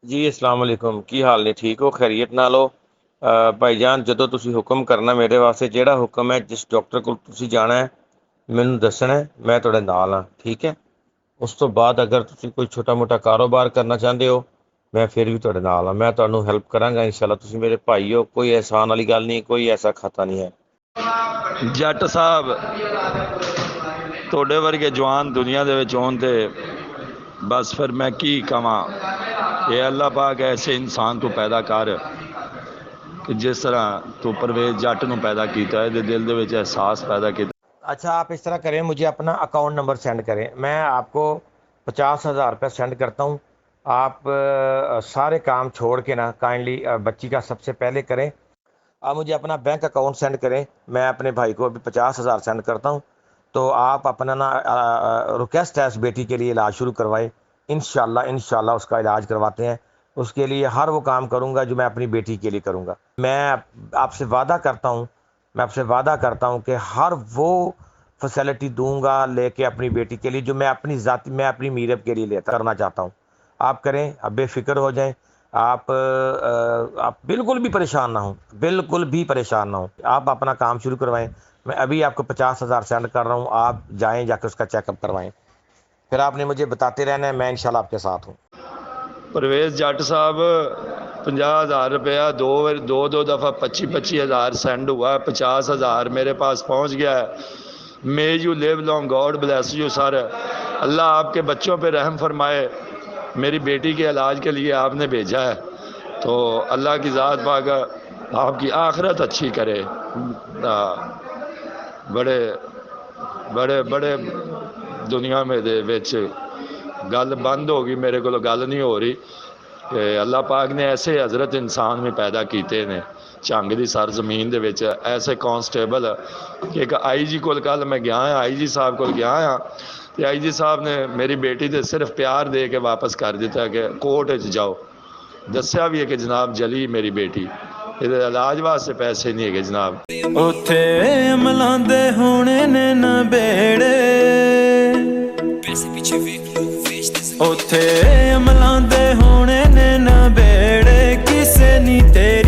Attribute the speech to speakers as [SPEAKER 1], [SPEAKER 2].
[SPEAKER 1] ਜੀ ਅਸਲਾਮ ਵਾਲੇਕੁਮ। ਕੀ ਹਾਲ ਨੇ? ਠੀਕ ਹੋ? ਖੈਰੀਅਤ ਨਾਲ ਹੋ? ਭਾਈਜਾਨ, ਜਦੋਂ ਤੁਸੀਂ ਹੁਕਮ ਕਰਨਾ ਮੇਰੇ ਵਾਸਤੇ, ਜਿਹੜਾ ਹੁਕਮ ਹੈ, ਜਿਸ ਡਾਕਟਰ ਕੋਲ ਤੁਸੀਂ ਜਾਣਾ ਹੈ, ਮੈਨੂੰ ਦੱਸਣਾ ਹੈ, ਮੈਂ ਤੁਹਾਡੇ ਨਾਲ ਹਾਂ। ਠੀਕ ਹੈ? ਉਸ ਤੋਂ ਬਾਅਦ ਅਗਰ ਤੁਸੀਂ ਕੋਈ ਛੋਟਾ ਮੋਟਾ ਕਾਰੋਬਾਰ ਕਰਨਾ ਚਾਹੁੰਦੇ ਹੋ, ਮੈਂ ਫਿਰ ਵੀ ਤੁਹਾਡੇ ਨਾਲ ਹਾਂ। ਮੈਂ ਤੁਹਾਨੂੰ ਹੈਲਪ ਕਰਾਂਗਾ ਇਨਸ਼ਾਅੱਲਾ। ਤੁਸੀਂ ਮੇਰੇ ਭਾਈ ਹੋ, ਕੋਈ ਅਹਿਸਾਨ ਵਾਲੀ ਗੱਲ ਨਹੀਂ, ਕੋਈ ਐਸਾ ਖਾਤਾ ਨਹੀਂ ਹੈ।
[SPEAKER 2] ਜੱਟ ਸਾਹਿਬ, ਤੁਹਾਡੇ ਵਰਗੇ ਜਵਾਨ ਦੁਨੀਆ ਦੇ ਵਿੱਚ ਹੋਣ ਤੇ ਬਸ ਫਿਰ ਮੈਂ ਕੀ ਕਵਾਂ। ਇਹ ਅੱਲਾਹ ਪਾਕ ਐਸੇ ਇਨਸਾਨ ਤੋਂ ਪੈਦਾ ਕਰ کہ جس طرح تو پرویز جٹ نو پیدا کیتا ہے دل دے وچ احساس پیدا کیتا۔
[SPEAKER 1] اچھا، آپ اس طرح کریں، مجھے اپنا اکاؤنٹ نمبر سینڈ کریں، میں آپ کو 50,000 روپے سینڈ کرتا ہوں۔ آپ سارے کام چھوڑ کے نا کائنڈلی بچی کا سب سے پہلے کریں۔ آپ مجھے اپنا بینک اکاؤنٹ سینڈ کریں، میں اپنے بھائی کو ابھی 50,000 سینڈ کرتا ہوں۔ تو آپ اپنا نا ریکویسٹ ہے اس بیٹی کے لیے علاج شروع کروائیں۔ انشاءاللہ اس کا علاج کرواتے ہیں۔ اس کے لیے ہر وہ کام کروں گا جو میں اپنی بیٹی کے لیے کروں گا۔ میں آپ سے وعدہ کرتا ہوں کہ ہر وہ فیسلٹی دوں گا لے کے اپنی بیٹی کے لیے جو میں اپنی میرب کے لیے لیتا کرنا چاہتا ہوں۔ آپ کریں، اب بے فکر ہو جائیں۔ آپ بالکل بھی پریشان نہ ہوں، آپ اپنا کام شروع کروائیں۔ میں ابھی آپ کو 50,000 سینڈ کر رہا ہوں، آپ جائیں، جا کے اس کا چیک اپ کروائیں، پھر آپ نے مجھے بتاتے رہنا ہے، میں انشاءاللہ آپ کے ساتھ ہوں۔
[SPEAKER 2] پرویز جٹ صاحب، 50,000 روپیہ دو دفعہ 25,000 سینڈ ہوا ہے، 50,000 میرے پاس پہنچ گیا ہے۔ May you live long, God bless you sir. اللہ آپ کے بچوں پہ رحم فرمائے۔ میری بیٹی کے علاج کے لیے آپ نے بھیجا ہے، تو اللہ کی ذات پاک آپ کی آخرت اچھی کرے۔ بڑے بڑے بڑے دنیا میں دے وچ گل بند ہو گئی، میرے کو گل نہیں ہو رہی کہ اللہ پاک نے ایسے حضرت انسان میں پیدا کیتے نے جنگ دی سر زمین دے وچ، ایسے کانسٹیبل کہ ایک آئی جی کول کل میں گیا ہاں، آئی جی صاحب کول گیا ہاں، تے آئی جی صاحب نے میری بیٹی تے صرف پیار دے کے واپس کر دیتا کہ کورٹ وچ جاؤ۔ دسیا بھی ہے کہ جناب جلی میری بیٹی، یہ علاج واسطے پیسے نہیں ہے جناب۔
[SPEAKER 3] اوتھے ملاندے ہونے نے نہ بیڑے، اوتھے ملاندے ہونے نے نہ بیڑے، کسے نہیں تے